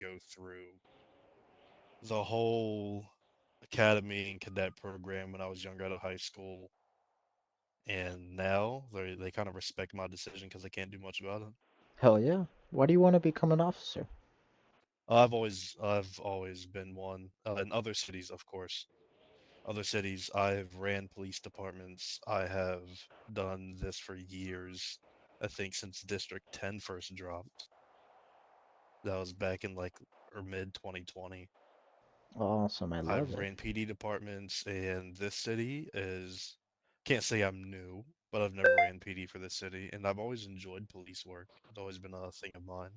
go through the whole academy and cadet program when I was younger out of high school, and now they kind of respect my decision because I can't do much about it. Hell yeah. Why do you want to become an officer? I've always been one in other cities, of course. Other cities, I've ran police departments. I have done this for years. I think since District 10 first dropped. That was back in like or mid 2020. Awesome, I love I've it. ran PD departments, and this city is can't say I'm new, but I've never ran PD for this city, and I've always enjoyed police work. It's always been a thing of mine.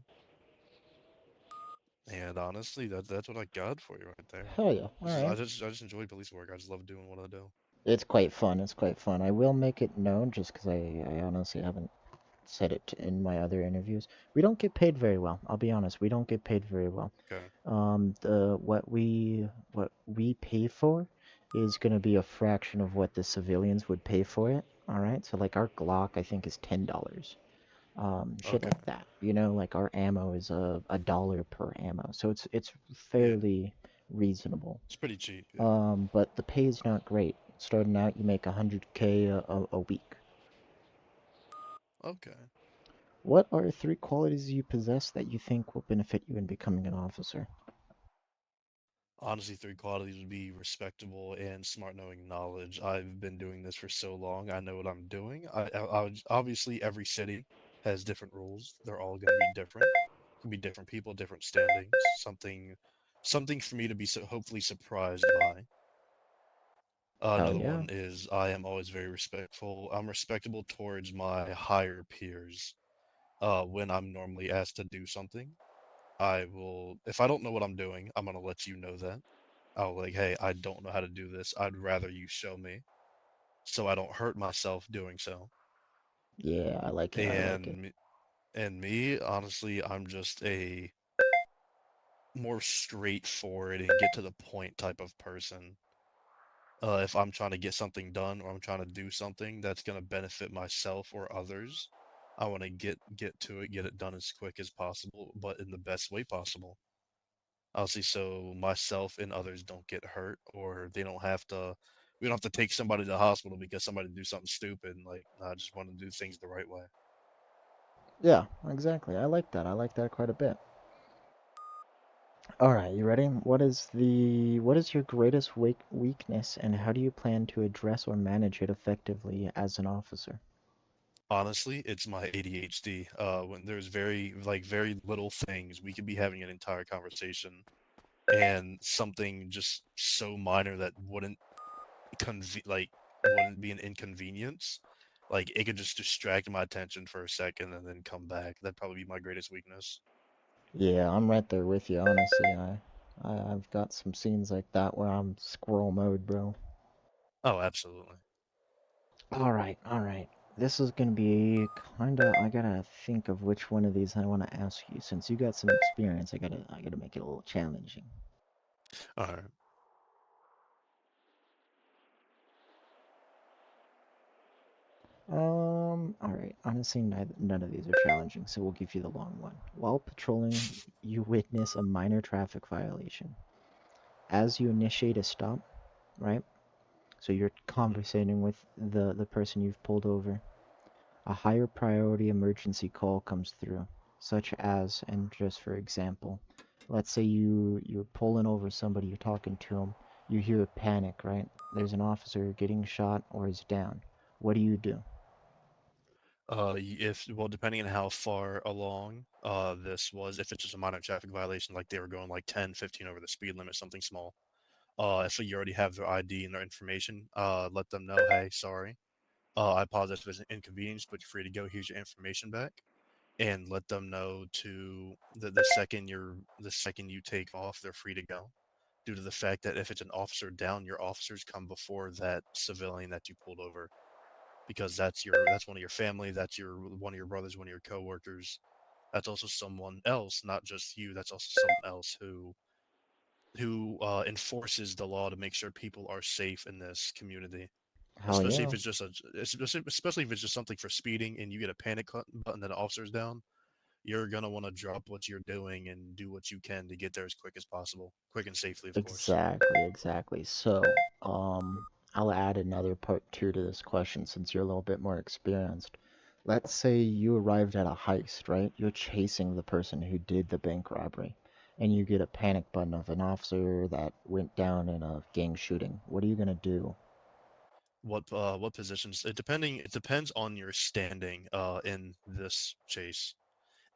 And honestly, that's what I got for you right there. Hell yeah. This is Alright. I just enjoy police work. I just love doing what I do. It's quite fun. It's quite fun. I will make it known just because I honestly haven't said it in my other interviews. We don't get paid very well. I'll be honest. We don't get paid very well. Okay. The what we pay for is gonna be a fraction of what the civilians would pay for it. All right. So like our Glock, I think is $10. Shit Okay. like that. You know, like our ammo is a dollar per ammo. So it's Yeah. fairly reasonable. It's pretty cheap. Yeah. But the pay is not great. Starting out, you make 100K a week. Okay. What are three qualities you possess that you think will benefit you in becoming an officer? Honestly, three qualities would be respectable and smart knowing knowledge. I've been doing this for so long. I know what I'm doing. Obviously, every city has different rules. They're all going to be different. Can be different people, different standings. Something for me to be hopefully surprised by. Hell Another yeah. one is I am always very respectful. I'm respectable towards my higher peers. When I'm normally asked to do something, I will, if I don't know what I'm doing, I'm gonna let you know that. I'll like, hey, I don't know how to do this. I'd rather you show me so I don't hurt myself doing so. Yeah, I like it. I like it. And me, honestly, I'm just a more straightforward and get to the point type of person. If I'm trying to get something done or I'm trying to do something that's gonna benefit myself or others, I want to get to it, get it done as quick as possible, but in the best way possible. Obviously, so myself and others don't get hurt, or they don't have to. We don't have to take somebody to the hospital because somebody do something stupid. Like, I just want to do things the right way. Yeah, exactly. I like that. I like that quite a bit. All right, you ready? What is your greatest weakness and how do you plan to address or manage it effectively as an officer? Honestly, it's my ADHD. When there's very little things, we could be having an entire conversation, and something just so minor that wouldn't be an inconvenience. Like, it could just distract my attention for a second and then come back. That'd probably be my greatest weakness. Yeah, I'm right there with you, honestly. I've got some scenes like that where I'm squirrel mode, bro. Oh, absolutely. All right, all right. This is gonna be kinda. I gotta think of which one of these I want to ask you. Since you got some experience, I gotta make it a little challenging. All right. All right. Honestly, none of these are challenging, so we'll give you the long one. While patrolling, you witness a minor traffic violation. As you initiate a stop, right? So you're Mhm. conversating with the person you've pulled over. A higher priority emergency call comes through, such as, and just for example, let's say you're pulling over somebody, you're talking to them, you hear a panic, right? There's an officer getting shot or is down. What do you do? If well, depending on how far along this was, if it's just a minor traffic violation, like they were going like 10, 15 over the speed limit, something small. If you already have their ID and their information, let them know, hey, sorry. I apologize if it's an inconvenience, but you're free to go. Here's your information back, and let them know to the second you take off, they're free to go. Due to the fact that if it's an officer down, your officers come before that civilian that you pulled over, because that's one of your family, that's your one of your brothers, one of your coworkers. That's also someone else, not just you. That's also someone else who enforces the law to make sure people are safe in this community. Hell Especially yeah. if it's just especially if it's just something for speeding and you get a panic button that an officer's down. you're gonna want to drop what you're doing and do what you can to get there as quick as possible, quick and safely, of course. Exactly, exactly. So, I'll add another part two to this question since you're a little bit more experienced. Let's say you arrived at a heist, right? You're chasing the person who did the bank robbery, and you get a panic button of an officer that went down in a gang shooting. What are you gonna do? What positions? It depends on your standing in this chase.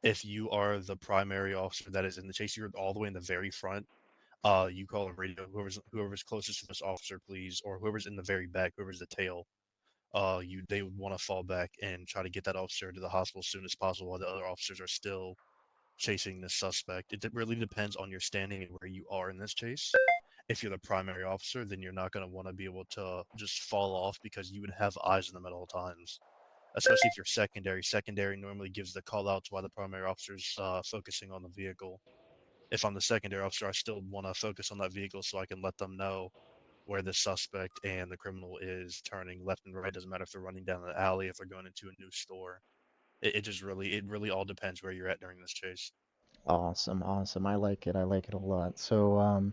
If you are the primary officer that is in the chase, you're all the way in the very front. You call a radio, whoever's closest to this officer, please, or whoever's in the very back, whoever's the tail. They would want to fall back and try to get that officer to the hospital as soon as possible while the other officers are still chasing the suspect. It really depends on your standing and where you are in this chase. If you're the primary officer, then you're not going to want to be able to just fall off because you would have eyes on them at all times. Especially if you're secondary. Secondary normally gives the call outs while the primary officer's focusing on the vehicle. If I'm the secondary officer, I still want to focus on that vehicle so I can let them know where the suspect and the criminal is turning left and right. Doesn't matter if they're running down the alley, if they're going into a new store. It really all depends where you're at during this chase. Awesome, awesome. I like it. I like it a lot. So,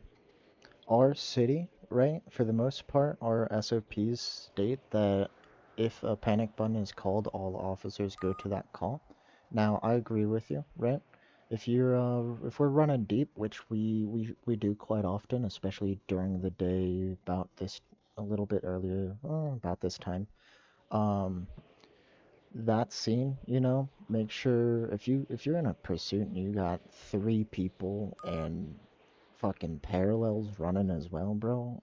our city, right, for the most part, our SOPs state that if a panic button is called, all officers go to that call. Now, I agree with you, right? If we're running deep, which we do quite often, especially during the day, about this a little bit earlier, about this time, um, that scene, make sure if you're in a pursuit and you got three people and fucking parallels running as well, bro,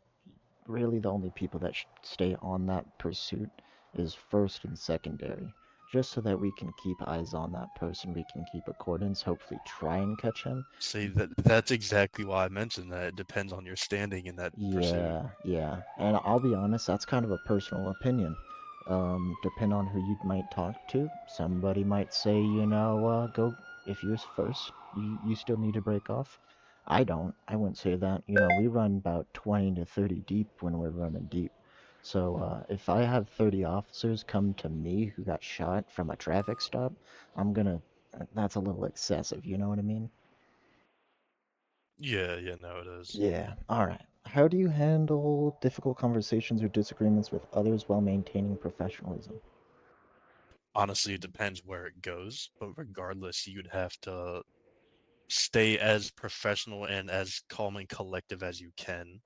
really the only people that should stay on that pursuit is first and secondary. Just so that we can keep eyes on that person, we can keep accordance, hopefully try and catch him. See that's exactly why I mentioned that it depends on your standing in that pursuit. Yeah, yeah. And I'll be honest, that's kind of a personal opinion. Depend on who you might talk to. Somebody might say, go if you're first, you still need to break off. I don't. I wouldn't say that. We run about 20 to 30 deep when we're running deep. So if I have 30 officers come to me who got shot from a traffic stop, I'm gonna. That's a little excessive. You know what I mean? Yeah, yeah, no, it is. Yeah, alright. How do you handle difficult conversations or disagreements with others while maintaining professionalism? Honestly, it depends where it goes, but regardless, you'd have to stay as professional and as calm and collective as you can.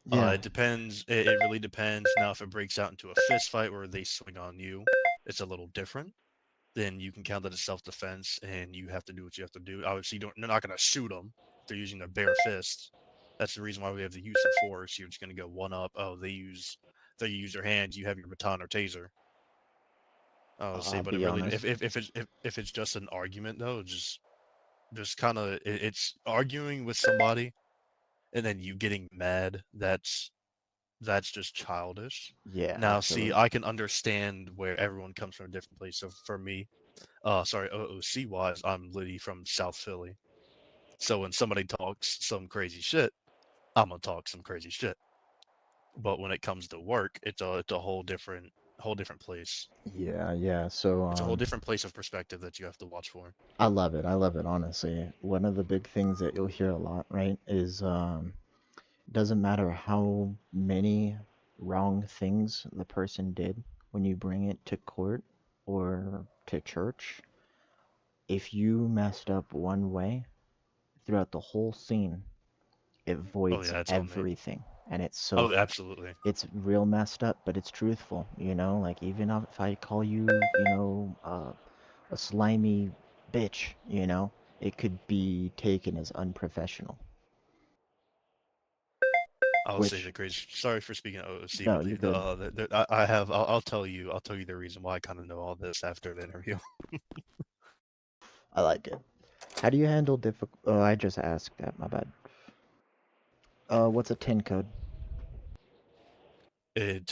Yeah, It depends. It really depends. Now, if it breaks out into a fist fight where they swing on you, it's a little different. Then you can count that as self-defense, and you have to do what you have to do. Obviously, you're not going to shoot them if they're using their bare fists. That's the reason why we have the use of force. You're just going to go one up. Oh, they use their hands. You have your baton or taser. Oh, see, I'll but it be really, honest. if it's just an argument though, just kind of it's arguing with somebody and then you getting mad. That's just childish. Yeah, Now, see, absolutely. I can understand where everyone comes from a different place. So for me, sorry, OOC wise, I'm Liddy from South Philly. So when somebody talks some crazy shit, I'm gonna talk some crazy shit. But when it comes to work, it's a whole different place. Yeah, yeah. So, It's a whole different place of perspective that you have to watch for. I love it. I love it, honestly. One of the big things that you'll hear a lot, right, is doesn't matter how many wrong things the person did when you bring it to court or to church, if you messed up one way throughout the whole scene, it Oh voids yeah, it's on me. everything. And it's so Oh, absolutely. it's real messed up, but it's truthful, like even if I call you, a slimy bitch, it could be taken as unprofessional. I'll say Which, the crazy. Sorry for speaking of OOC, no, but you're good. I have. I'll tell you the reason why I kind of know all this after the interview. I like it. How do you handle difficult? Oh, I just asked that. My bad. What's a 10 code? It